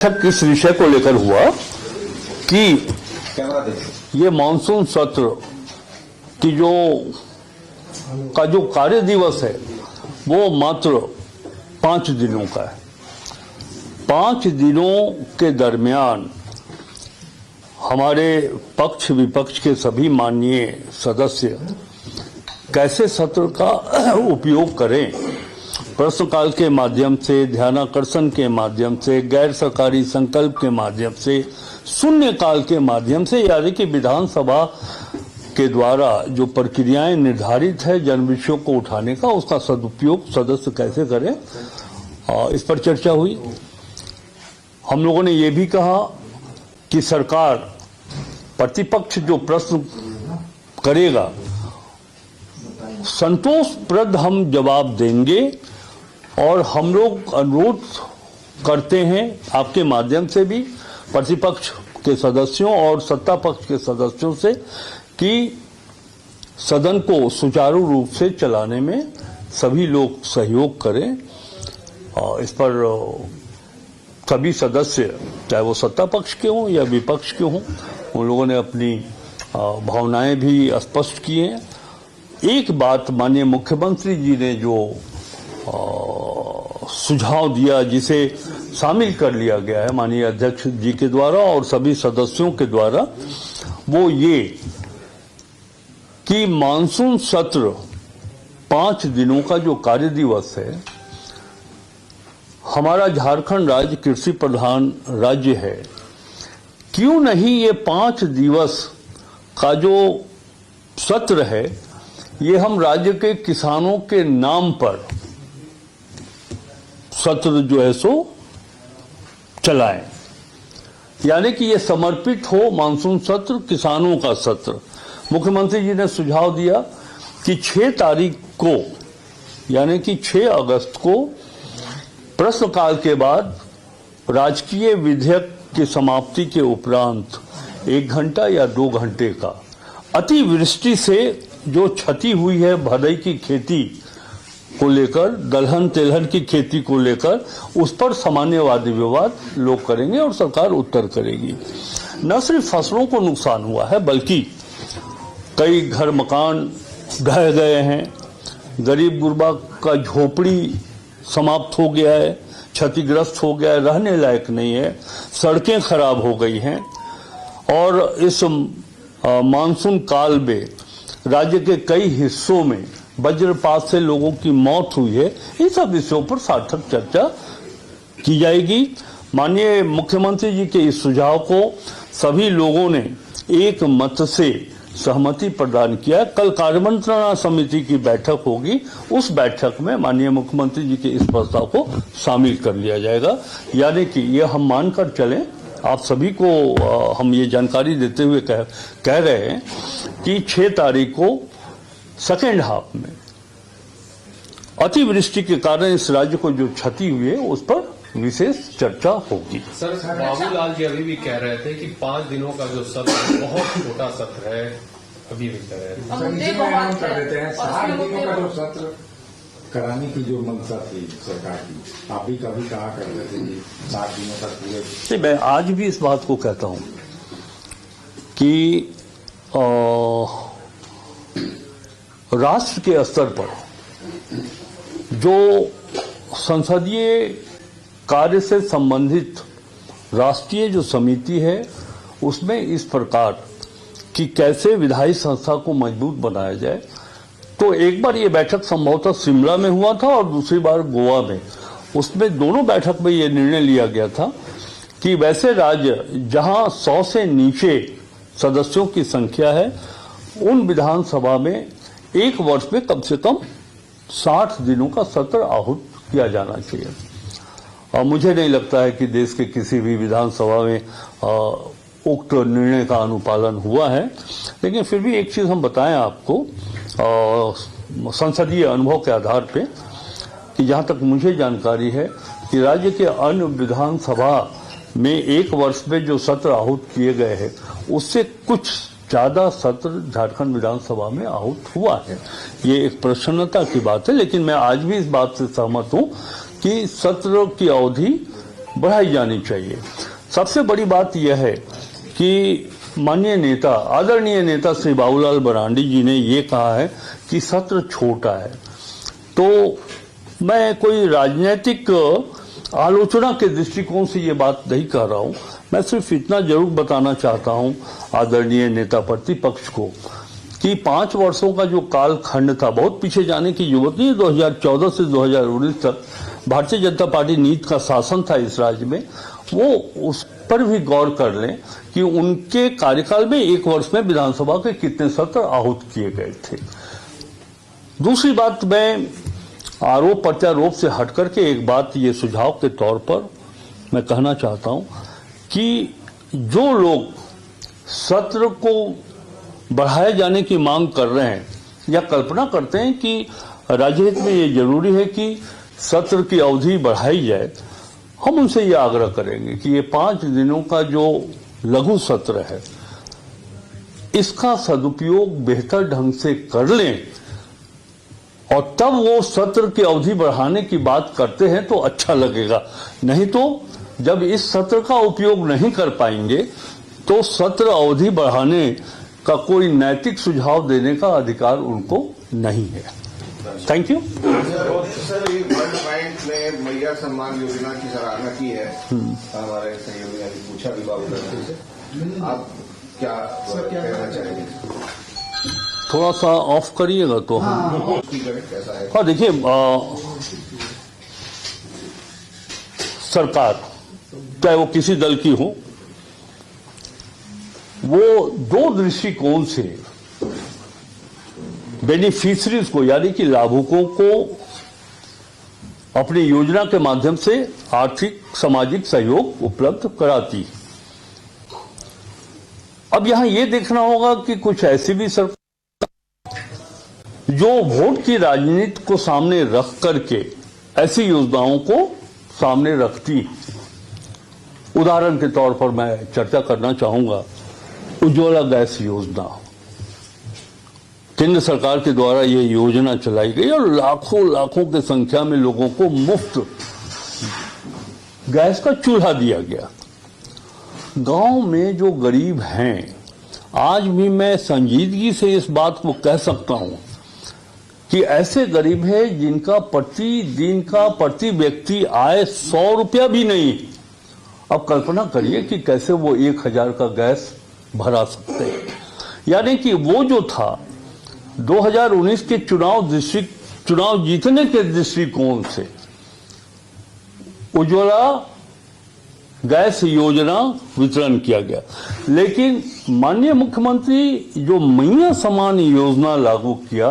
किस विषय को लेकर हुआ कि ये मानसून सत्र की जो कार्य दिवस है वो मात्र 5 दिनों का है। 5 दिनों के दरमियान हमारे पक्ष विपक्ष के सभी माननीय सदस्य कैसे सत्र का उपयोग करें, प्रश्नकाल के माध्यम से, ध्यानाकर्षण के माध्यम से, गैर सरकारी संकल्प के माध्यम से, शून्यकाल के माध्यम से, यानी कि विधानसभा के द्वारा जो प्रक्रियाएं निर्धारित है जन विषयों को उठाने का, उसका सदुपयोग सदस्य कैसे करें, इस पर चर्चा हुई। हम लोगों ने ये भी कहा कि सरकार प्रतिपक्ष जो प्रश्न करेगा संतोषप्रद हम जवाब देंगे, और हम लोग अनुरोध करते हैं आपके माध्यम से भी प्रतिपक्ष के सदस्यों और सत्ता पक्ष के सदस्यों से कि सदन को सुचारू रूप से चलाने में सभी लोग सहयोग करें। इस पर सभी सदस्य, चाहे वो सत्ता पक्ष के हों या विपक्ष के हों, उन लोगों ने अपनी भावनाएं भी स्पष्ट की हैं। एक बात माननीय मुख्यमंत्री जी ने जो सुझाव दिया, जिसे शामिल कर लिया गया है माननीय अध्यक्ष जी के द्वारा और सभी सदस्यों के द्वारा, वो ये कि मानसून सत्र 5 दिनों का जो कार्य दिवस है, हमारा झारखंड राज्य कृषि प्रधान राज्य है, क्यों नहीं ये 5 दिवस का जो सत्र है ये हम राज्य के किसानों के नाम पर सत्र जो है सो चलाएं, यानी कि ये समर्पित हो मानसून सत्र किसानों का सत्र। मुख्यमंत्री जी ने सुझाव दिया कि 6 तारीख को, यानी कि 6 अगस्त को प्रश्नकाल के बाद राजकीय विधेयक की समाप्ति के उपरांत 1 घंटा या 2 घंटे का अतिवृष्टि से जो क्षति हुई है भदई की खेती को लेकर, दलहन तेलहन की खेती को लेकर, उस पर सामान्य वाद विवाद लोग करेंगे और सरकार उत्तर करेगी। न सिर्फ फसलों को नुकसान हुआ है बल्कि कई घर मकान ढह गए हैं, गरीब गुरबा का झोपड़ी समाप्त हो गया है, क्षतिग्रस्त हो गया है, रहने लायक नहीं है, सड़कें खराब हो गई हैं, और इस मानसून काल में राज्य के कई हिस्सों में वज्रपात से लोगों की मौत हुई है। इन सब विषयों पर सार्थक चर्चा की जाएगी। माननीय मुख्यमंत्री जी के इस सुझाव को सभी लोगों ने एक मत से सहमति प्रदान किया। कल कार्यमंत्रणा समिति की बैठक होगी, उस बैठक में माननीय मुख्यमंत्री जी के इस प्रस्ताव को शामिल कर लिया जाएगा। यानी कि ये हम मानकर चलें, आप सभी को हम ये जानकारी देते हुए कह रहे हैं कि 6 तारीख को सेकेंड हाफ में अतिवृष्टि के कारण इस राज्य को जो क्षति हुई है उस पर विशेष चर्चा होगी। सर, बाबूलाल जी अभी भी कह रहे थे कि 5 दिनों का जो सत्र बहुत छोटा सत्र है, अभी भी कह रहे हैं 7 दिनों का जो सत्र कराने की जो मंशा थी सरकार की, आप भी कभी कहा करते थे कि 7 दिनों तक पूरे। मैं आज भी इस बात को कहता हूं कि राष्ट्र के स्तर पर जो संसदीय कार्य से संबंधित राष्ट्रीय जो समिति है उसमें इस प्रकार कि कैसे विधायी संस्था को मजबूत बनाया जाए, तो एक बार ये बैठक संभवतः शिमला में हुआ था और दूसरी बार गोवा में। उसमें दोनों बैठक में ये निर्णय लिया गया था कि वैसे राज्य जहां 100 से नीचे सदस्यों की संख्या है, उन विधानसभा में 1 वर्ष में कम से कम 60 दिनों का सत्र आहूत किया जाना चाहिए। और मुझे नहीं लगता है कि देश के किसी भी विधानसभा में उक्त निर्णय का अनुपालन हुआ है। लेकिन फिर भी एक चीज हम बताएं आपको संसदीय अनुभव के आधार पे कि जहां तक मुझे जानकारी है कि राज्य के अन्य विधानसभा में 1 वर्ष में जो सत्र आहूत किए गए हैं उससे कुछ ज्यादा सत्र झारखंड विधानसभा में आहूत हुआ है। ये एक प्रसन्नता की बात है। लेकिन मैं आज भी इस बात से सहमत हूं कि सत्र की अवधि बढ़ाई जानी चाहिए। सबसे बड़ी बात यह है कि माननीय नेता, आदरणीय नेता श्री बाबूलाल मरांडी जी ने ये कहा है कि सत्र छोटा है। तो मैं कोई राजनीतिक आलोचना के दृष्टिकोण से ये बात नहीं कह रहा हूं। मैं सिर्फ इतना जरूर बताना चाहता हूं आदरणीय नेता प्रतिपक्ष को कि 5 वर्षों का जो कालखंड था, बहुत पीछे जाने की जरूरत नहीं है। 2014 से 2019 तक भारतीय जनता पार्टी नीति का शासन था इस राज्य में, वो उस पर भी गौर कर लें कि उनके कार्यकाल में 1 वर्ष में विधानसभा के कितने सत्र आहूत किए गए थे। दूसरी बात, मैं आरोप प्रत्यारोप से हट करके एक बात ये सुझाव के तौर पर मैं कहना चाहता हूं कि जो लोग सत्र को बढ़ाए जाने की मांग कर रहे हैं या कल्पना करते हैं कि राज्य हित में ये जरूरी है कि सत्र की अवधि बढ़ाई जाए, हम उनसे ये आग्रह करेंगे कि ये 5 दिनों का जो लघु सत्र है इसका सदुपयोग बेहतर ढंग से कर लें और तब वो सत्र की अवधि बढ़ाने की बात करते हैं तो अच्छा लगेगा। नहीं तो जब इस सत्र का उपयोग नहीं कर पाएंगे तो सत्र अवधि बढ़ाने का कोई नैतिक सुझाव देने का अधिकार उनको नहीं है। Thank you. सर, ये वर्ल्ड बैंक ने मैया सम्मान योजना की सराहना की है। हमारे सहयोगी ने पूछा भी बाबूलाल से, आप क्या कहना चाहेंगे? थोड़ा सा ऑफ करिएगा तो हम कैसा है? हाँ, देखिए, सरकार चाहे वो किसी दल की हो, वो 2 दृष्टिकोण से बेनिफिशरीज को यानी कि लाभुकों को अपनी योजना के माध्यम से आर्थिक सामाजिक सहयोग उपलब्ध कराती। अब यहां यह देखना होगा कि कुछ ऐसी भी सरकार जो वोट की राजनीति को सामने रख करके ऐसी योजनाओं को सामने रखती। उदाहरण के तौर पर मैं चर्चा करना चाहूंगा उज्ज्वला गैस योजना। केंद्र सरकार के द्वारा ये योजना चलाई गई और लाखों लाखों की संख्या में लोगों को मुफ्त गैस का चूल्हा दिया गया। गांव में जो गरीब हैं, आज भी मैं संजीदगी से इस बात को कह सकता हूं कि ऐसे गरीब हैं जिनका प्रतिदिन का प्रति व्यक्ति आय 100 रुपया भी नहीं। अब कल्पना करिए कि कैसे वो 1000 का गैस भरा सकते हैं। यानी कि वो जो था 2019 के चुनाव जीतने के दृष्टिकोण से उज्ज्वला गैस योजना वितरण किया गया, लेकिन माननीय मुख्यमंत्री जो मैया सम्मान योजना लागू किया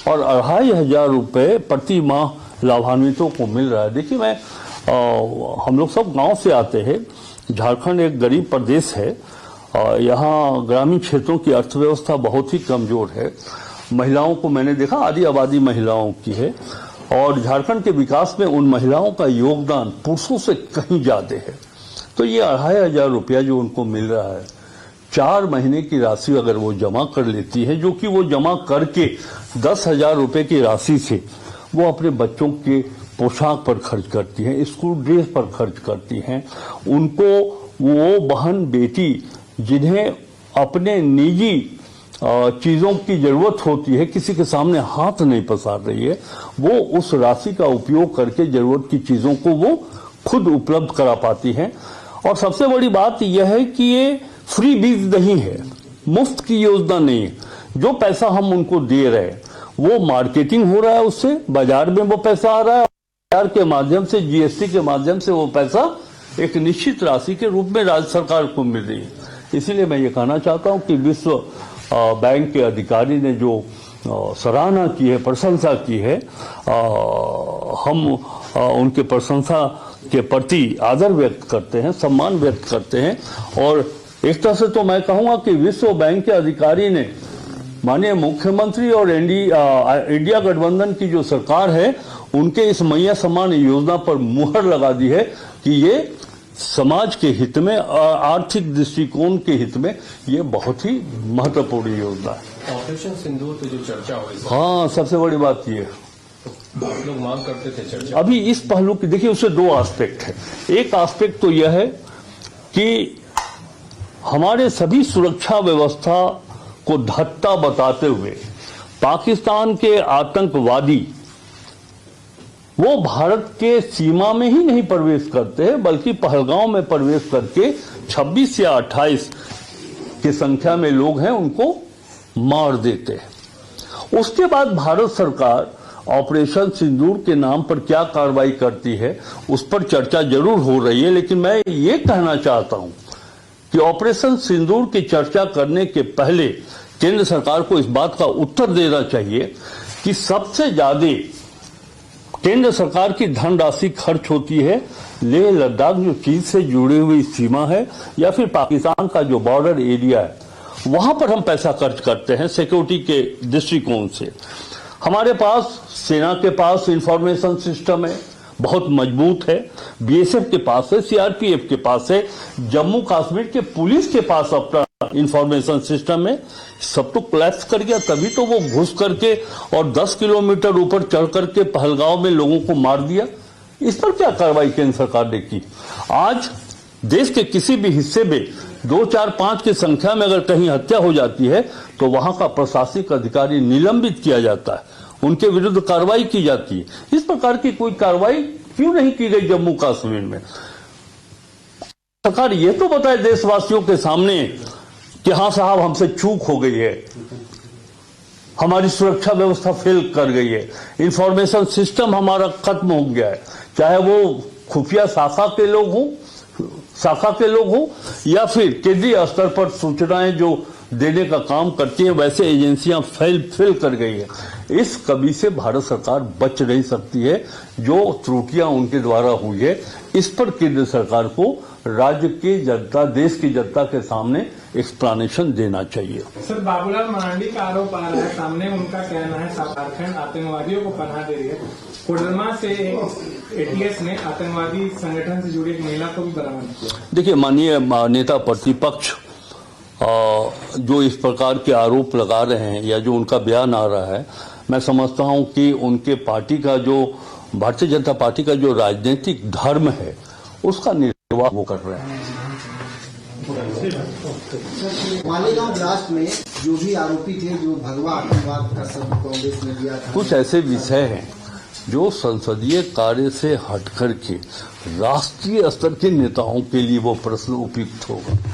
और 2500 रुपए प्रति माह लाभान्वितों को मिल रहा है। देखिए, हम लोग सब गांव से आते हैं। झारखंड एक गरीब प्रदेश है। यहाँ ग्रामीण क्षेत्रों की अर्थव्यवस्था बहुत ही कमजोर है। महिलाओं को मैंने देखा, आधी आबादी महिलाओं की है और झारखंड के विकास में उन महिलाओं का योगदान पुरुषों से कहीं ज्यादा है। तो ये 2500 रुपया जो उनको मिल रहा है, 4 महीने की राशि अगर वो जमा कर लेती है, जो कि वो जमा करके 10,000 रुपए की राशि से वो अपने बच्चों के पोशाक पर खर्च करती हैं, स्कूल ड्रेस पर खर्च करती हैं। उनको वो बहन बेटी जिन्हें अपने निजी चीजों की जरूरत होती है, किसी के सामने हाथ नहीं पसार रही है, वो उस राशि का उपयोग करके जरूरत की चीजों को वो खुद उपलब्ध करा पाती हैं। और सबसे बड़ी बात यह है कि ये फ्री बीज नहीं है, मुफ्त की योजना नहीं है। जो पैसा हम उनको दे रहे हैं वो मार्केटिंग हो रहा है, उससे बाजार में वो पैसा आ रहा है, बाजार के माध्यम से, जीएसटी के माध्यम से वो पैसा एक निश्चित राशि के रूप में राज्य सरकार को मिल रही है। इसीलिए मैं ये कहना चाहता हूं कि विश्व बैंक के अधिकारी ने जो सराहना की है, प्रशंसा की है, हम उनके प्रशंसा के प्रति आदर व्यक्त करते हैं, सम्मान व्यक्त करते हैं। और एक तरह से तो मैं कहूंगा कि विश्व बैंक के अधिकारी ने माननीय मुख्यमंत्री और इंडिया गठबंधन की जो सरकार है उनके इस मैया सम्मान योजना पर मुहर लगा दी है कि ये समाज के हित में, आर्थिक दृष्टिकोण के हित में ये बहुत ही महत्वपूर्ण योजना है। ऑपरेशन सिंदूर पे जो चर्चा हुई, हाँ, सबसे बड़ी बात ये आप लोग मांग करते थे चर्चा। अभी इस पहलू की देखिए, उससे दो एस्पेक्ट है। एक एस्पेक्ट तो यह है कि हमारे सभी सुरक्षा व्यवस्था को धत्ता बताते हुए पाकिस्तान के आतंकवादी वो भारत के सीमा में ही नहीं प्रवेश करते हैं, बल्कि पहलगांव में प्रवेश करके 26 या 28 की संख्या में लोग हैं उनको मार देते हैं। उसके बाद भारत सरकार ऑपरेशन सिंदूर के नाम पर क्या कार्रवाई करती है उस पर चर्चा जरूर हो रही है, लेकिन मैं ये कहना चाहता हूं कि ऑपरेशन सिंदूर की चर्चा करने के पहले केंद्र सरकार को इस बात का उत्तर देना चाहिए कि सबसे ज्यादा केंद्र सरकार की धनराशि खर्च होती है लेह लद्दाख, जो चीन से जुड़ी हुई सीमा है, या फिर पाकिस्तान का जो बॉर्डर एरिया है, वहां पर हम पैसा खर्च करते हैं सिक्योरिटी के दृष्टिकोण से। हमारे पास सेना के पास इंफॉर्मेशन सिस्टम है, बहुत मजबूत है, बीएसएफ के पास है, सीआरपीएफ के पास है, जम्मू कश्मीर के पुलिस के पास अपना इंफॉर्मेशन सिस्टम है। सब तो कोलैप्स कर गया, तभी तो वो घुस करके और 10 किलोमीटर ऊपर चढ़ करके पहलगांव में लोगों को मार दिया। इस पर क्या कार्रवाई केंद्र सरकार ने की? आज देश के किसी भी हिस्से में 2, 4, 5 की संख्या में अगर कहीं हत्या हो जाती है तो वहां का प्रशासनिक अधिकारी निलंबित किया जाता है, उनके विरुद्ध कार्रवाई की जाती है। इस प्रकार की कोई कार्रवाई क्यों नहीं की गई जम्मू कश्मीर में? सरकार ये तो बताए देशवासियों के सामने कि हां साहब, हमसे चूक हो गई है, हमारी सुरक्षा व्यवस्था फेल कर गई है, इंफॉर्मेशन सिस्टम हमारा खत्म हो गया है, चाहे वो खुफिया शाखा के लोग हों या फिर केंद्रीय स्तर पर सूचनाएं जो देने का काम करती हैं वैसे एजेंसियां फेल कर गई है। इस कभी से भारत सरकार बच नहीं सकती है। जो त्रुटियां उनके द्वारा हुई है, इस पर केंद्र सरकार को राज्य की जनता, देश की जनता के सामने एक्सप्लेनेशन देना चाहिए। सर, बाबूलाल मरांडी का आरोप आ रहा है सामने, उनका कहना है झारखंड आतंकवादियों को पनाह दे रही है। कोडरमा से एटीएस ने आतंकवादी संगठन से जुड़ी एक महिला को भी बरामद किया। देखिए, माननीय नेता प्रतिपक्ष जो इस प्रकार के आरोप लगा रहे हैं या जो उनका बयान आ रहा है, मैं समझता हूं कि उनके पार्टी का जो भारतीय जनता पार्टी का जो राजनीतिक धर्म है उसका निर्वाह वो कर रहे हैं। मालेगांव ब्लास्ट में जो भी आरोपी थे, जो भगवा आतंकवाद का शब्द कांग्रेस ने दिया था, कुछ ऐसे विषय हैं जो संसदीय कार्य से हटकर के राष्ट्रीय स्तर के नेताओं के लिए वो प्रश्न उपयुक्त होगा।